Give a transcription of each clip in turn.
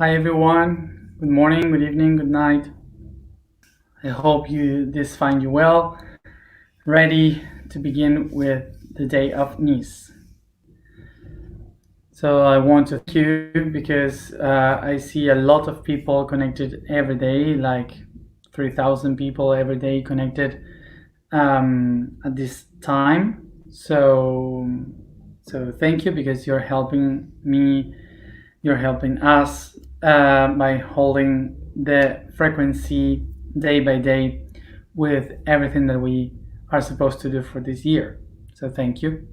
Hi everyone. Good morning, good evening, good night. I hope this find you well, ready to begin with the day of Nice. So I want to thank you because I see a lot of people connected every day, like 3,000 people every day connected at this time. So thank you because you're helping me, you're helping us by holding the frequency day by day with everything that we are supposed to do for this year. So thank you.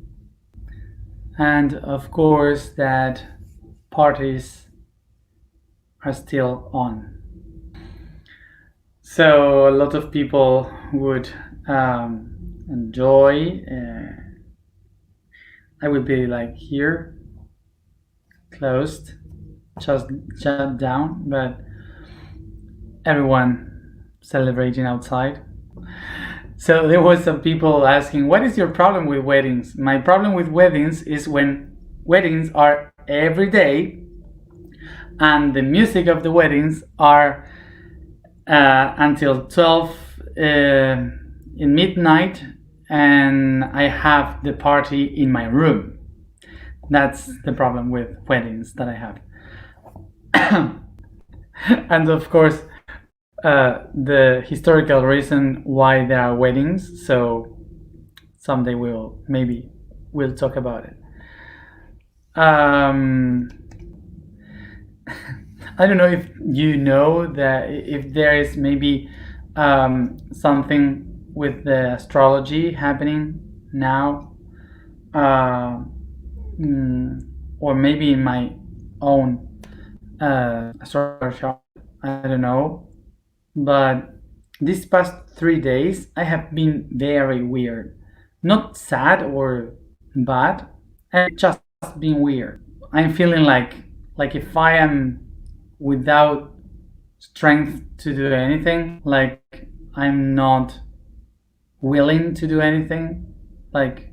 And of course that parties are still on. So a lot of people would enjoy. I would be like here, closed, just shut down, but everyone celebrating outside. So there was some people asking, what is your problem with weddings? My problem with weddings is when weddings are every day and the music of the weddings are until 12 in midnight, and I have the party in my room. That's the problem with weddings that I have. And of course, the historical reason why there are weddings. So someday we'll talk about it. I don't know if you know that if there is maybe something with the astrology happening now, or maybe in my own astrology, I don't know. But these past 3 days, I have been very weird. Not sad or bad, I've just been weird. I'm feeling like if I am without strength to do anything, like I'm not willing to do anything, like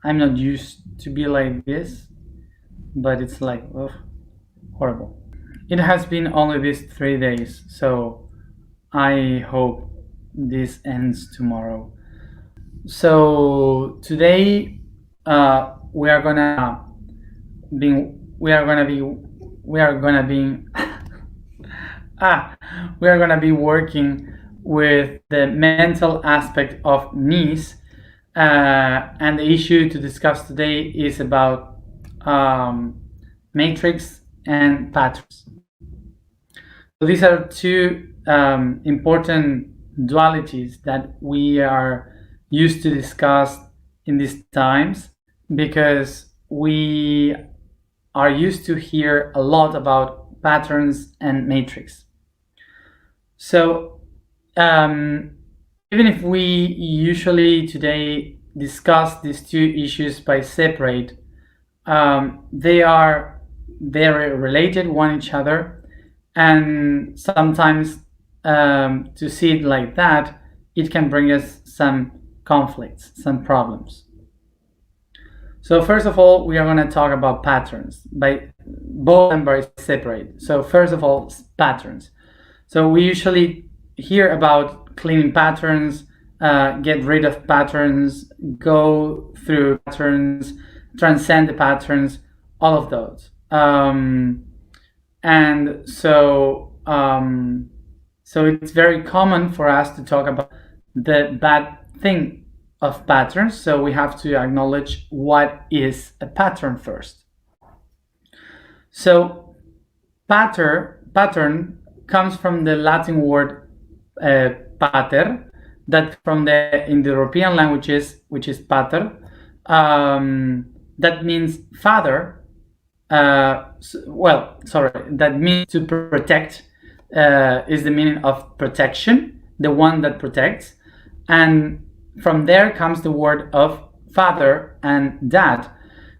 I'm not used to be like this, but it's like, ugh, horrible. It has been only these 3 days, so I hope this ends tomorrow. So today we are gonna be we are gonna be we are gonna be working with the mental aspect of Nice, and the issue to discuss today is about matrix and patterns. So these are two important dualities that we are used to discuss in these times, because we are used to hear a lot about patterns and matrix. So even if we usually today discuss these two issues by separate, they are very related one each other, and sometimes to see it like that, it can bring us some conflicts, some problems. So first of all, we are going to talk about patterns, by both and by separate. So first of all, patterns. So we usually hear about cleaning patterns, get rid of patterns, go through patterns, transcend the patterns, all of those. And so it's very common for us to talk about the bad thing of patterns. So we have to acknowledge what is a pattern first. So pattern comes from the Latin word pater, that in the European languages, which is pater, that means father. That means to protect, is the meaning of protection, the one that protects, and from there comes the word of father and dad.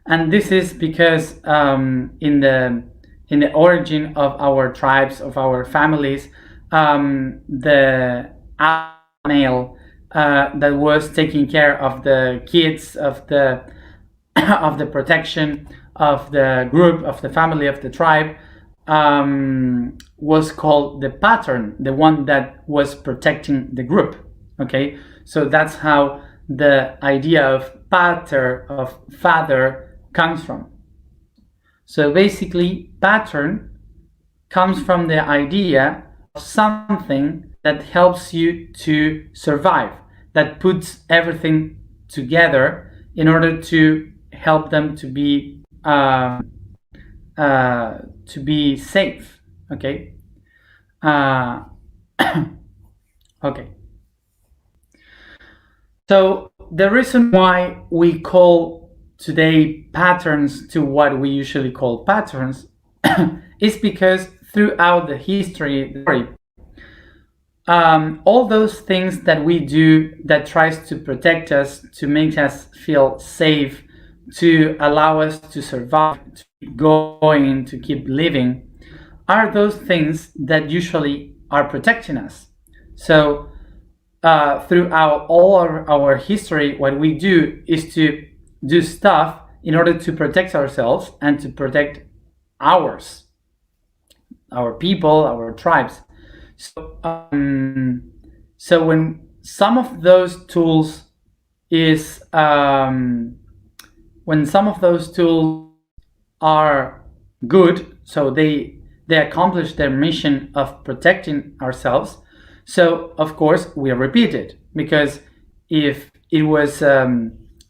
And this is because in the origin of our tribes, of our families, the male that was taking care of the kids, of the of the protection, of the group, of the family, of the tribe, was called the pattern, the one that was protecting the group. Okay, so that's how the idea of pater, of father, comes from. So basically, pattern comes from the idea of something that helps you to survive, that puts everything together in order to help them to be safe. Okay. Okay. So the reason why we call today patterns to what we usually call patterns is because throughout the history, all those things that we do that tries to protect us, to make us feel safe, to allow us to survive, to keep going, to keep living, are those things that usually are protecting us. So throughout all our history, what we do is to do stuff in order to protect ourselves and to protect our people, our tribes. So when some of those tools are good, so they accomplish their mission of protecting ourselves, so of course we repeat it, because if it was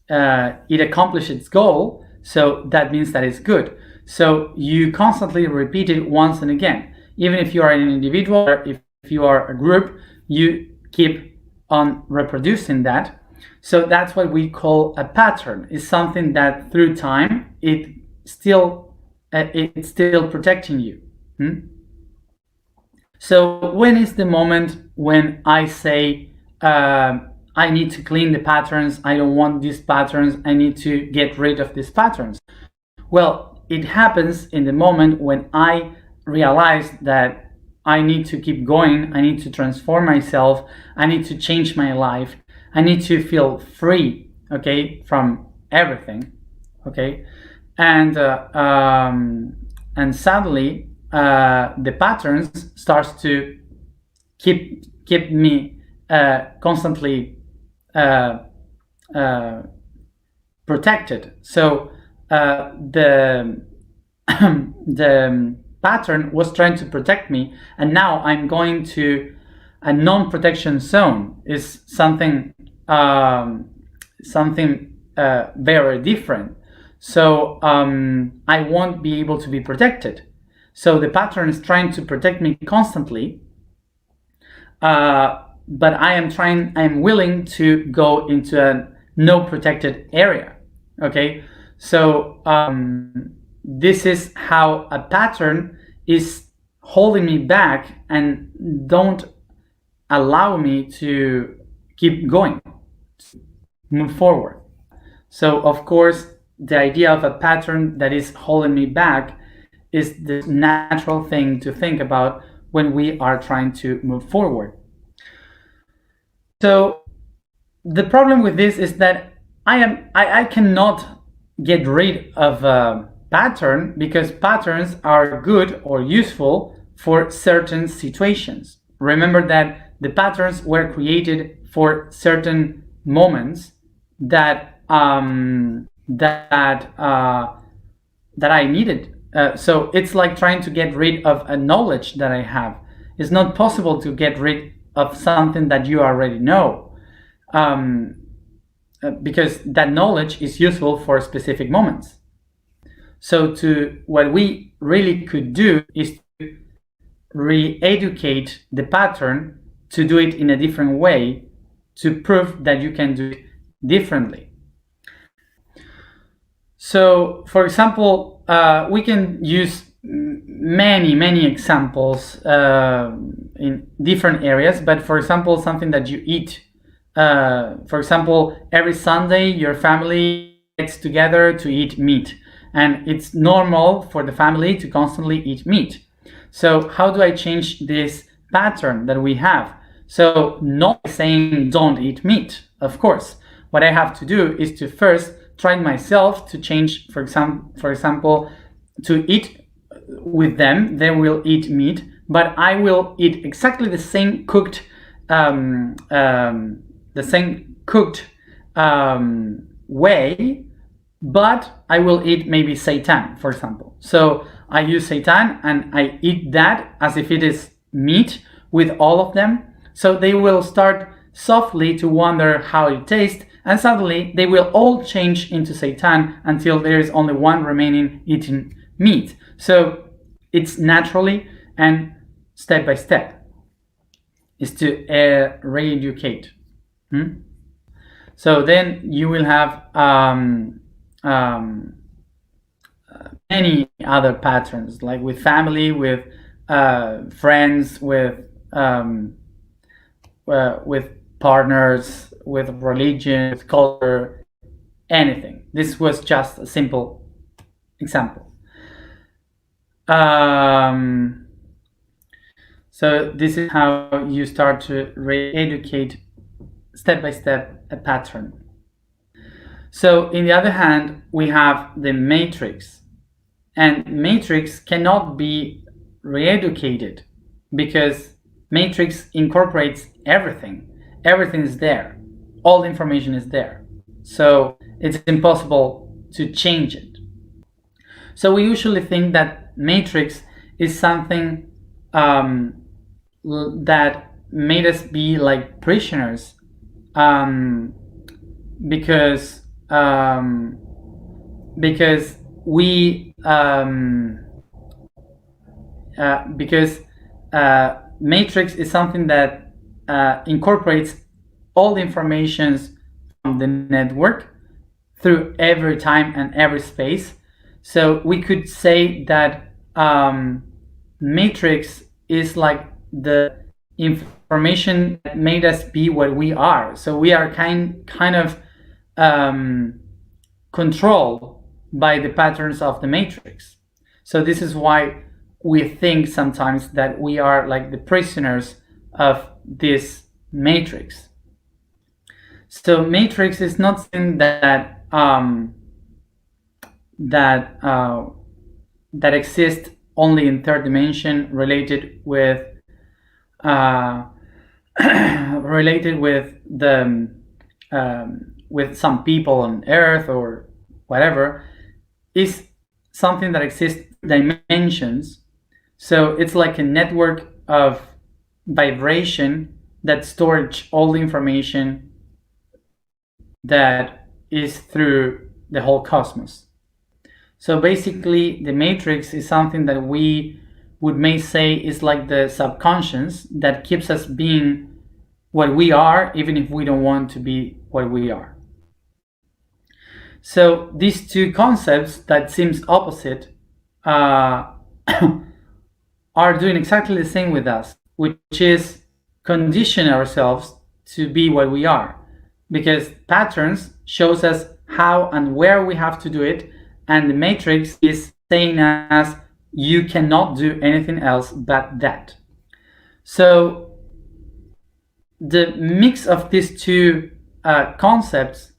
it accomplished its goal, so that means that it's good. So you constantly repeat it once and again. Even if you are an individual, or if you are a group, you keep on reproducing that. So that's what we call a pattern. It's something that through time it's still protecting you. So when is the moment when I say I need to clean the patterns, I don't want these patterns, I need to get rid of these patterns? Well, it happens in the moment when I realize that I need to keep going, I need to transform myself, I need to change my life, I need to feel free, okay, from everything, okay, and suddenly the patterns starts to keep me constantly protected. So the pattern was trying to protect me, and now I'm going to a non-protection zone. Is something very different. So I won't be able to be protected. So the pattern is trying to protect me constantly, but I am willing to go into a no protected area. Okay, so this is how a pattern is holding me back and don't allow me to keep going, move forward. So of course, the idea of a pattern that is holding me back is the natural thing to think about when we are trying to move forward. So the problem with this is that I cannot get rid of a pattern, because patterns are good or useful for certain situations. Remember that the patterns were created for certain moments that I needed. So it's like trying to get rid of a knowledge that I have. It's not possible to get rid of something that you already know, because that knowledge is useful for specific moments. So what we really could do is to re-educate the pattern to do it in a different way, to prove that you can do it differently. So, for example, we can use many examples in different areas, but for example, something that you eat. For example, every Sunday your family gets together to eat meat, and it's normal for the family to constantly eat meat. So how do I change this pattern that we have? So not saying don't eat meat, of course. What I have to do is to first tried myself to change, for example, to eat with them. They will eat meat, but I will eat exactly the same cooked way, but I will eat maybe seitan, for example. So I use seitan and I eat that as if it is meat with all of them. So they will start softly to wonder how it tastes, and suddenly they will all change into seitan until there is only one remaining eating meat. So it's naturally and step by step is to re-educate. So then you will have many other patterns, like with family, with friends, with partners, with religion, with culture, anything. This was just a simple example. So this is how you start to re-educate step by step a pattern. So in the other hand, we have the matrix, and matrix cannot be re-educated because matrix incorporates everything. Everything is there. All the information is there. So it's impossible to change it. So we usually think that matrix is something that made us be like prisoners, because we because matrix is something that incorporates all the informations from the network through every time and every space. So we could say that matrix is like the information that made us be what we are. So we are kind of controlled by the patterns of the matrix. So this is why we think sometimes that we are like the prisoners of this matrix. So matrix is not something that that exists only in third dimension, related with the with some people on Earth or whatever. Is something that exists dimensions. So it's like a network of vibration that stores all the information that is through the whole cosmos. So basically the matrix is something that we may say is like the subconscious that keeps us being what we are, even if we don't want to be what we are. So these two concepts that seems opposite are doing exactly the same with us, which is condition ourselves to be what we are, because patterns shows us how and where we have to do it, and the matrix is saying us you cannot do anything else but that. So the mix of these two concepts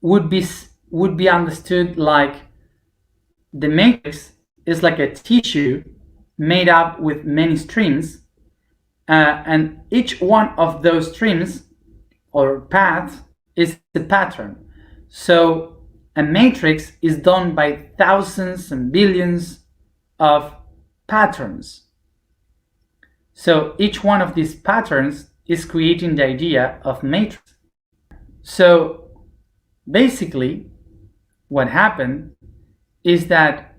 would be understood like the matrix is like a tissue made up with many streams, and each one of those streams or paths is the pattern. So a matrix is done by thousands and billions of patterns. So each one of these patterns is creating the idea of matrix. So basically, what happened is that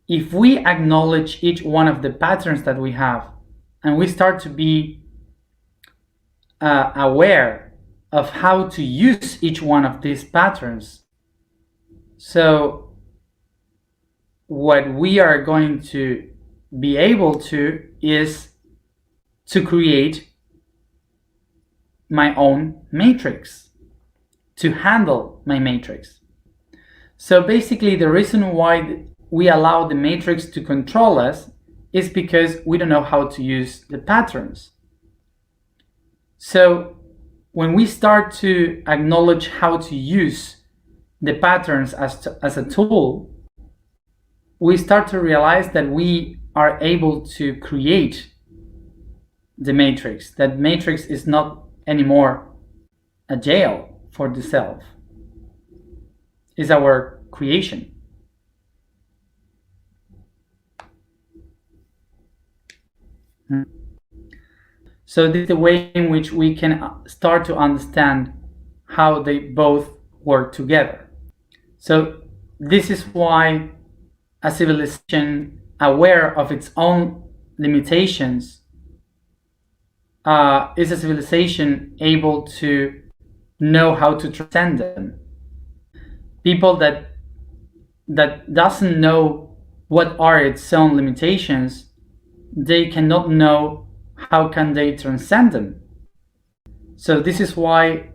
if we acknowledge each one of the patterns that we have, and we start to be aware of how to use each one of these patterns, so what we are going to be able to is to create my own matrix, to handle my matrix. So basically the reason why we allow the matrix to control us is because we don't know how to use the patterns. So when we start to acknowledge how to use the patterns as a tool, we start to realize that we are able to create the matrix. That matrix is not anymore a jail for the self. It's our creation. So this is the way in which we can start to understand how they both work together. So this is why a civilization aware of its own limitations is a civilization able to know how to transcend them. People that doesn't know what are its own limitations, they cannot know how can they transcend them. So this is why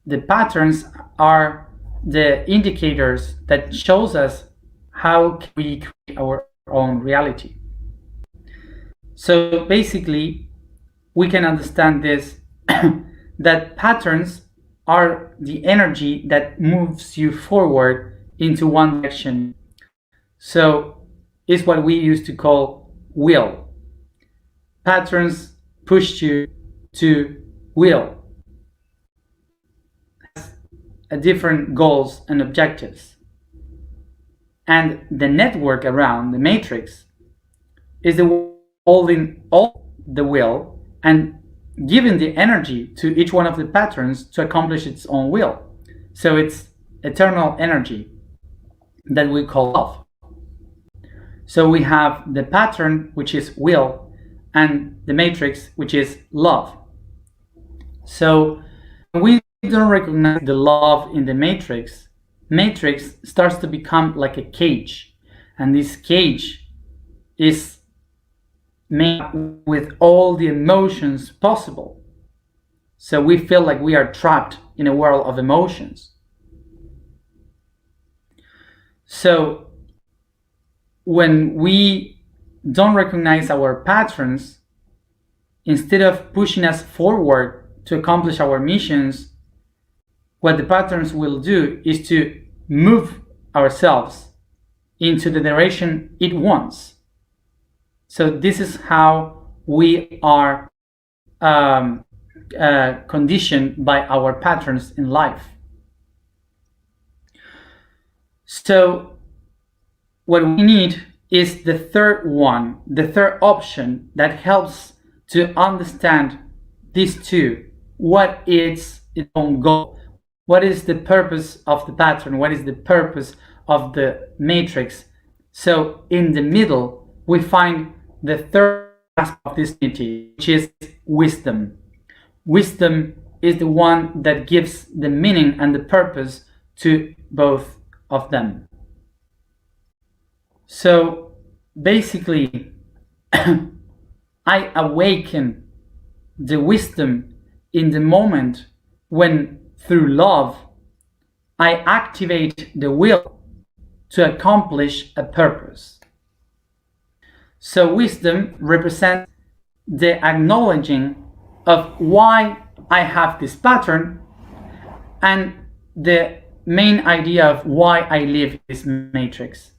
the patterns are the indicators that shows us how can we create our own reality. So basically, we can understand this that patterns are the energy that moves you forward into one direction. So it's what we used to call will. Patterns push you to will, different goals and objectives. And the network around the matrix is the holding all the will and giving the energy to each one of the patterns to accomplish its own will. So it's eternal energy that we call love. So we have the pattern, which is will, and the matrix, which is love. So when we don't recognize the love in the matrix starts to become like a cage, and this cage is made with all the emotions possible. So we feel like we are trapped in a world of emotions. So when we don't recognize our patterns, instead of pushing us forward to accomplish our missions, what the patterns will do is to move ourselves into the direction it wants. So this is how we are conditioned by our patterns in life. So what we need is the third option that helps to understand these two. What is its own goal? What is the purpose of the pattern? What is the purpose of the matrix? So in the middle, we find the third aspect of this unity, which is wisdom. Wisdom is the one that gives the meaning and the purpose to both of them. So basically, I awaken the wisdom in the moment when, through love, I activate the will to accomplish a purpose. So wisdom represents the acknowledging of why I have this pattern and the main idea of why I live this matrix.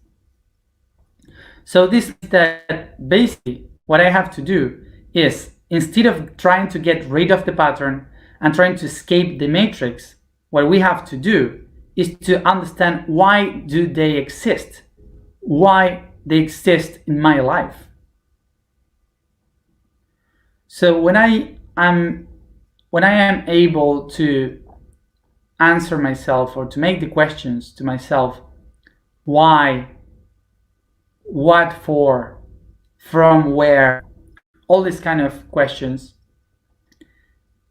So this is that basically what I have to do is, instead of trying to get rid of the pattern and trying to escape the matrix, what we have to do is to understand why do they exist, why they exist in my life. So when I am able to answer myself or to make the questions to myself, why, what for, from where, all these kind of questions,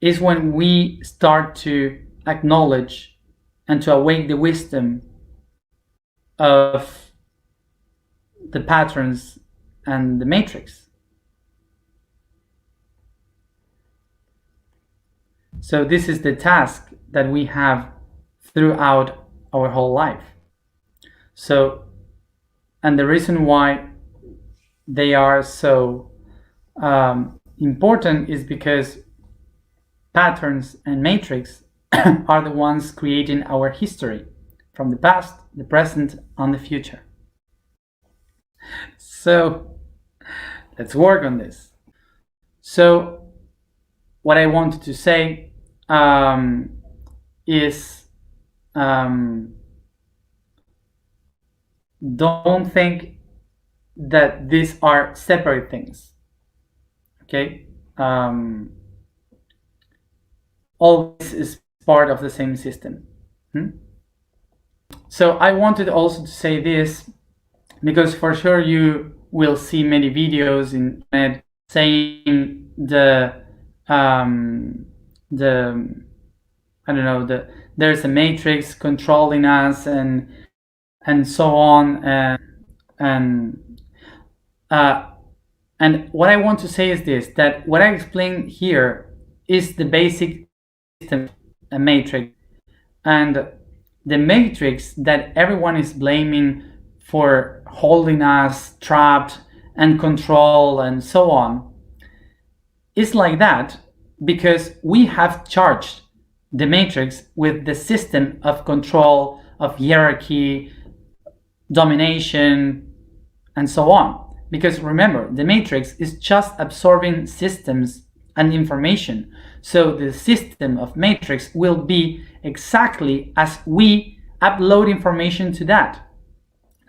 is when we start to acknowledge and to awake the wisdom of the patterns and the matrix. So this is the task that we have throughout our whole life. So, and the reason why they are so important is because patterns, and matrix are the ones creating our history from the past, the present, and the future. So let's work on this. So what I wanted to say is don't think that these are separate things. Okay, all this is part of the same system. So I wanted also to say this because for sure you will see many videos in internet saying I don't know, there's a matrix controlling us and so on, and what I want to say is this, that what I explained here is the basic system, a matrix, and the matrix that everyone is blaming for holding us trapped and control and so on is like that because we have charged the matrix with the system of control, of hierarchy, domination, and so on. Because remember, the matrix is just absorbing systems and information. So the system of matrix will be exactly as we upload information to that.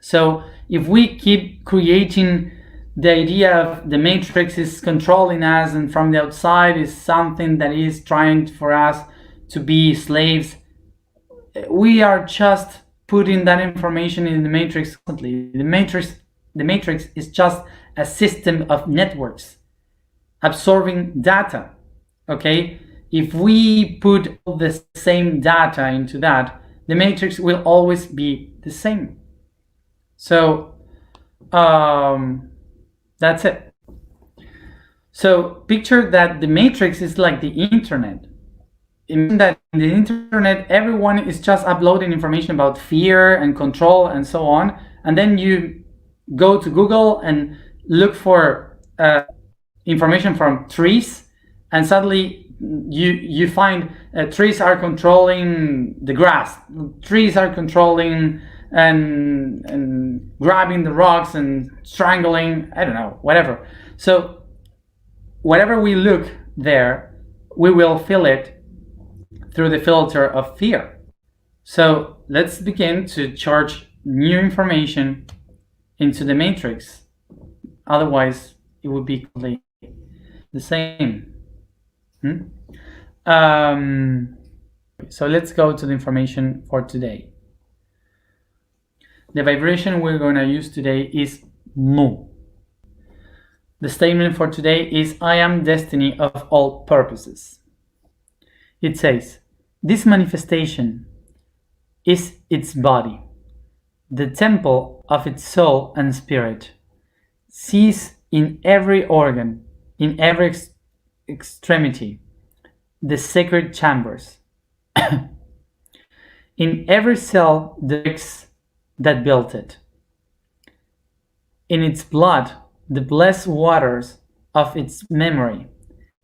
So if we keep creating the idea of the matrix is controlling us and from the outside is something that is trying for us to be slaves, we are just putting that information in the matrix. The matrix is just a system of networks absorbing data. Okay, if we put all the same data into that, the matrix will always be the same. So that's it. So picture that the matrix is like the internet. Imagine that in the internet everyone is just uploading information about fear and control and so on, and then you go to Google and look for information from trees, and suddenly you find trees are controlling the grass, trees are controlling and grabbing the rocks and strangling, I don't know, whatever. So whatever we look there, we will fill it through the filter of fear. So let's begin to charge new information into the matrix. Otherwise, it would be completely the same. So let's go to the information for today. The vibration we're going to use today is Mu. The statement for today is I am destiny of all purposes. It says, this manifestation is its body, the temple of its soul and spirit, sees in every organ, in every extremity, the sacred chambers. In every cell, the bricks that built it. In its blood, the blessed waters of its memory,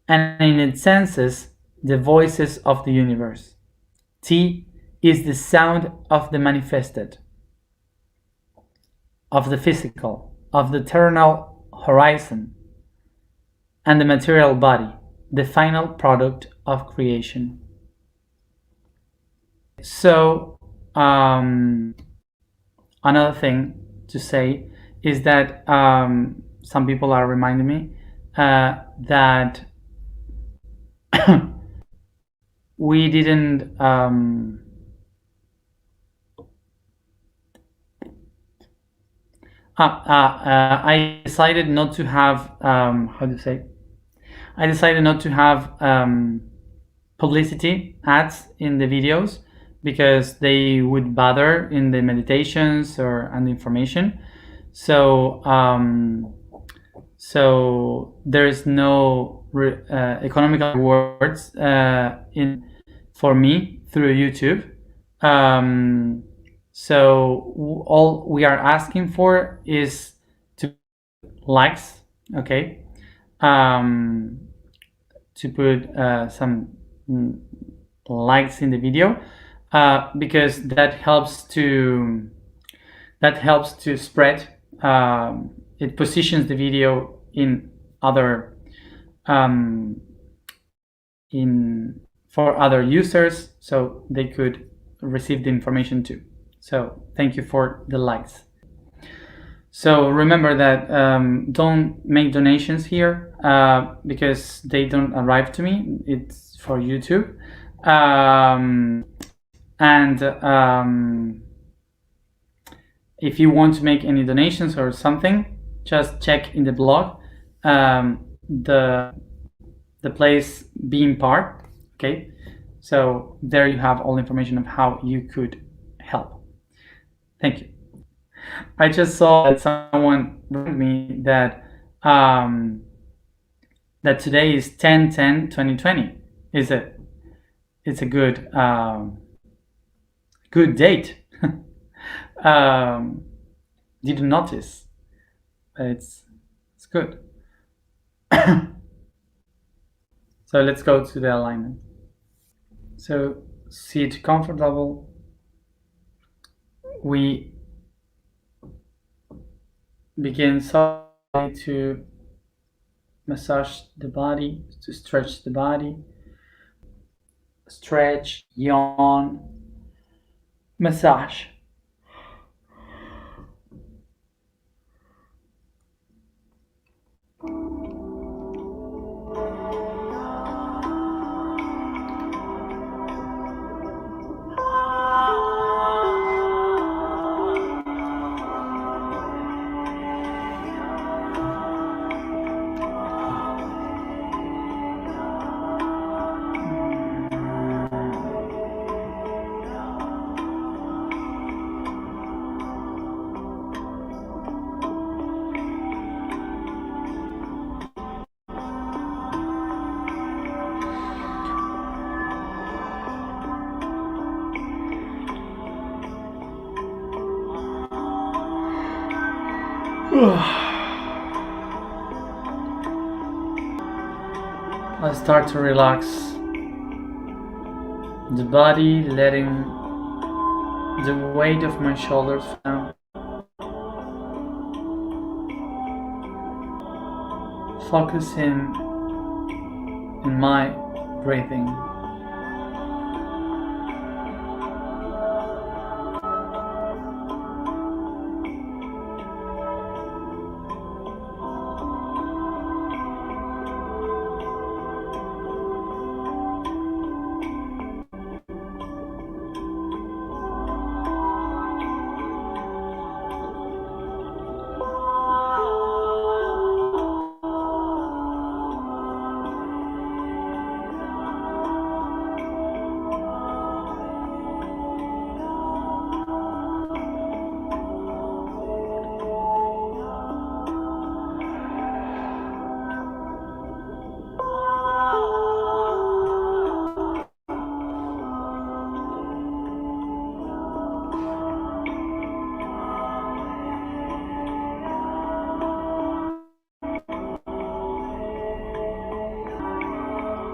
and in its senses, the voices of the universe. T is the sound of the manifested, of the physical, of the eternal horizon, and the material body, the final product of creation. So, another thing to say is that some people are reminding me that we didn't I decided not to have I decided not to have publicity ads in the videos because they would bother in the meditations and information. So so there is no economical rewards for me through YouTube. So all we are asking for is to likes, okay, to put some likes in the video, because that helps to spread. It positions the video in other for other users, so they could receive the information too. So thank you for the likes. So remember that don't make donations here, because they don't arrive to me. It's for YouTube. And if you want to make any donations or something, just check in the blog the place being part. Okay, so there you have all the information of how you could help. Thank you. I just saw that someone wrote me that that today is 10/10/2020. It's a good good date. Didn't notice, but it's good. So let's go to the alignment. So sit comfortable. We begin slowly to massage the body, to stretch the body. Stretch, yawn, massage. I start to relax the body, letting the weight of my shoulders down. Focusing in my breathing.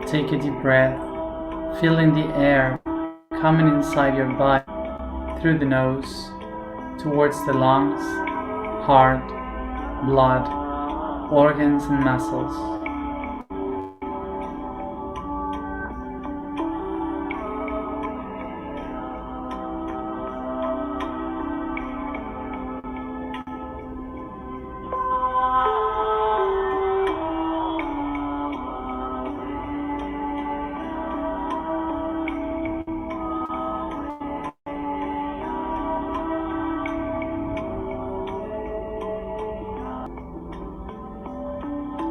Take a deep breath, feeling the air coming inside your body through the nose towards the lungs, heart, blood, organs and muscles.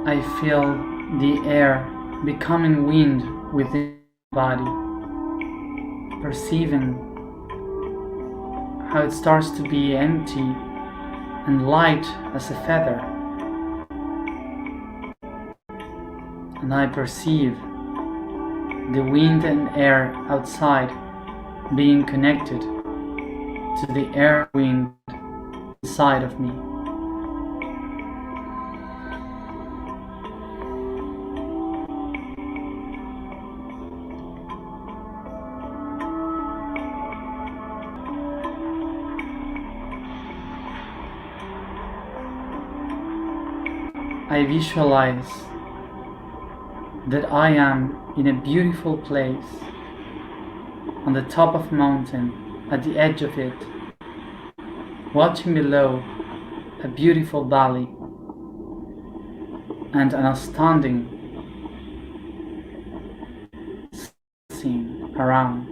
I feel the air becoming wind within the body, perceiving how it starts to be empty and light as a feather. And I perceive the wind and air outside being connected to the air wind inside of me. I visualize that I am in a beautiful place, on the top of a mountain, at the edge of it, watching below a beautiful valley and an astounding scene around.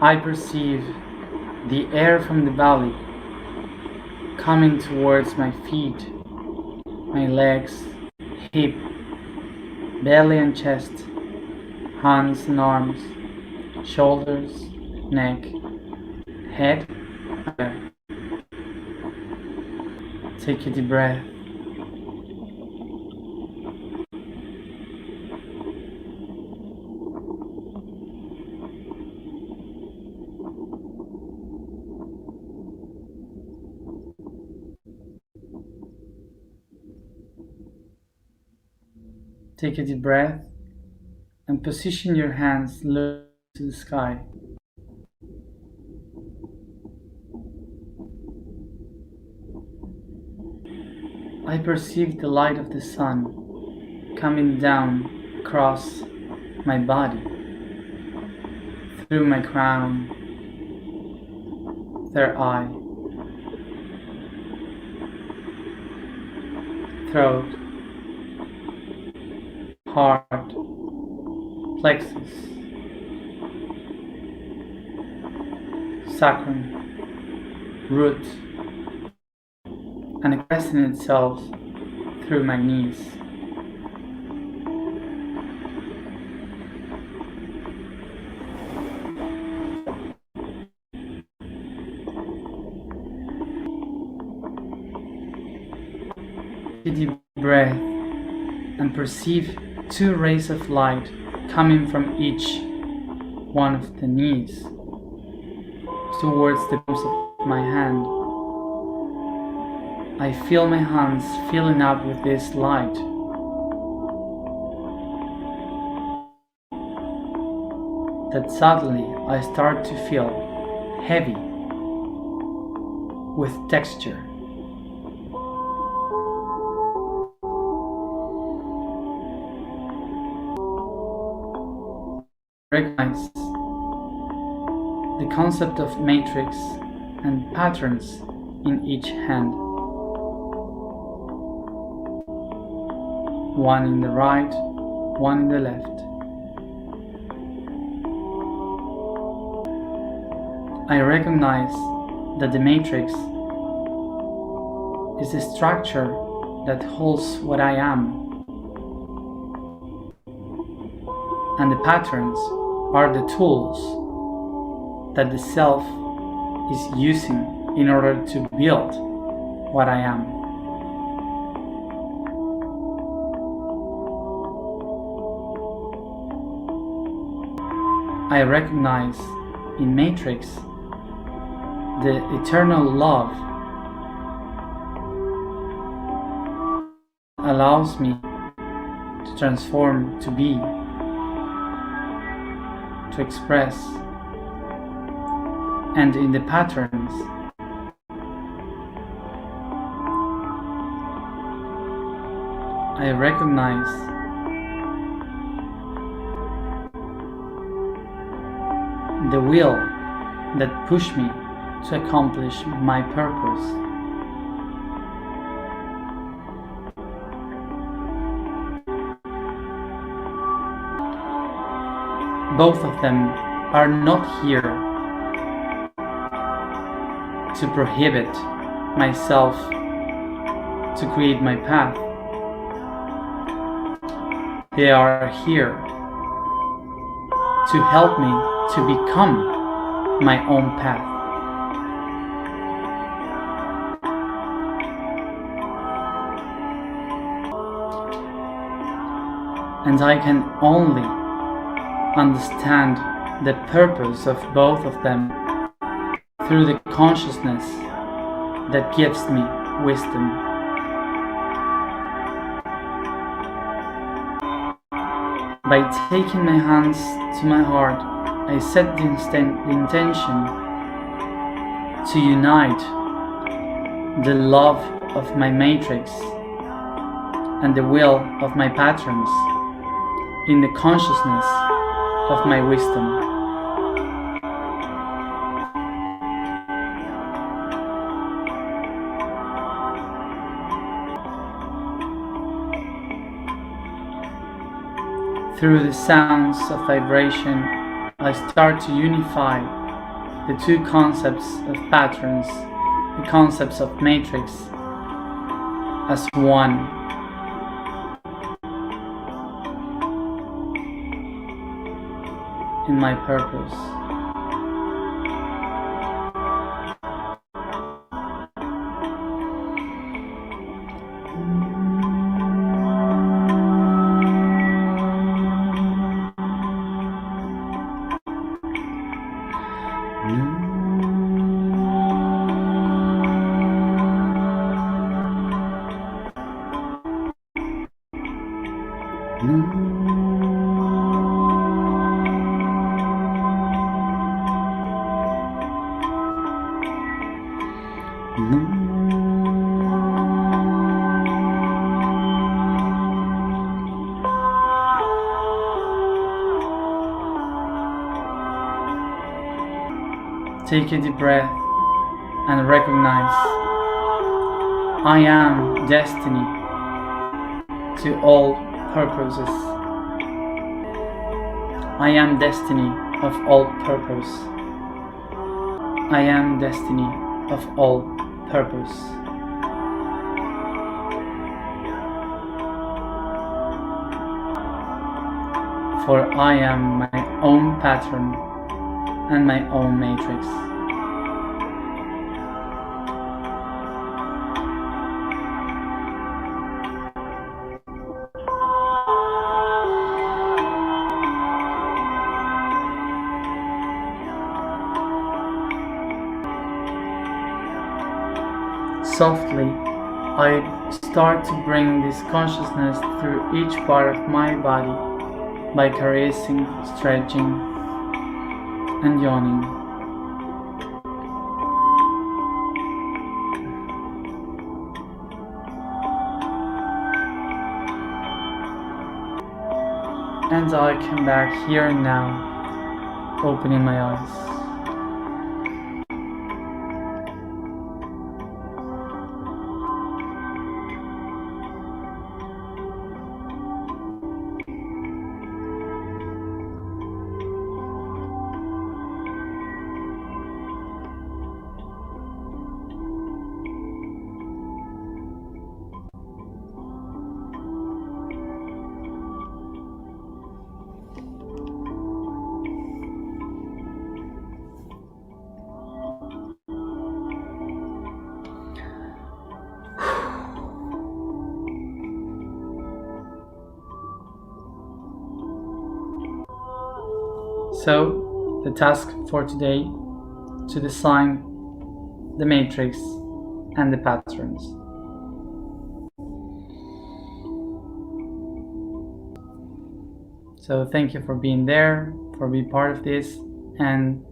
I perceive the air from the valley coming towards my feet, my legs, hip, belly and chest, hands and arms, shoulders, neck, head. Take a deep breath. Take a deep breath and position your hands low to the sky. I perceive the light of the sun coming down across my body, through my crown, third eye, throat, heart, plexus, sacrum, root, and expressing itself through my knees. Take a deep breath and perceive two rays of light coming from each one of the knees towards the palms of my hand. I feel my hands filling up with this light. That suddenly I start to feel heavy with texture. Recognize the concept of matrix and patterns in each hand. One in the right, one in the left. I recognize that the matrix is the structure that holds what I am, and the patterns are the tools that the self is using in order to build what I am. I recognize in Matrix the eternal love allows me to transform, to be, to express, and in the patterns I recognize the will that pushed me to accomplish my purpose. both of them are not here to prohibit myself to create my path. They are here to help me to become my own path. And I can only understand the purpose of both of them through the consciousness that gives me wisdom. By taking my hands to my heart, I set the intention to unite the love of my matrix and the will of my patrons in the consciousness of my wisdom. Through the sounds of vibration, I start to unify the two concepts of patterns, the concepts of matrix, as one. In my purpose. Take a deep breath and recognize I am destiny to all purposes. I am destiny of all purpose. I am destiny of all purpose. For I am my own pattern and my own matrix. Softly, I start to bring this consciousness through each part of my body by caressing, stretching, and yawning. And I come back here and now, opening my eyes. So, the task for today, to design the matrix and the patterns. So thank you for being there, for being part of this, and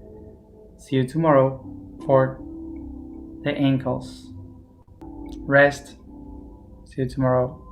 see you tomorrow for the ankles. Rest. See you tomorrow.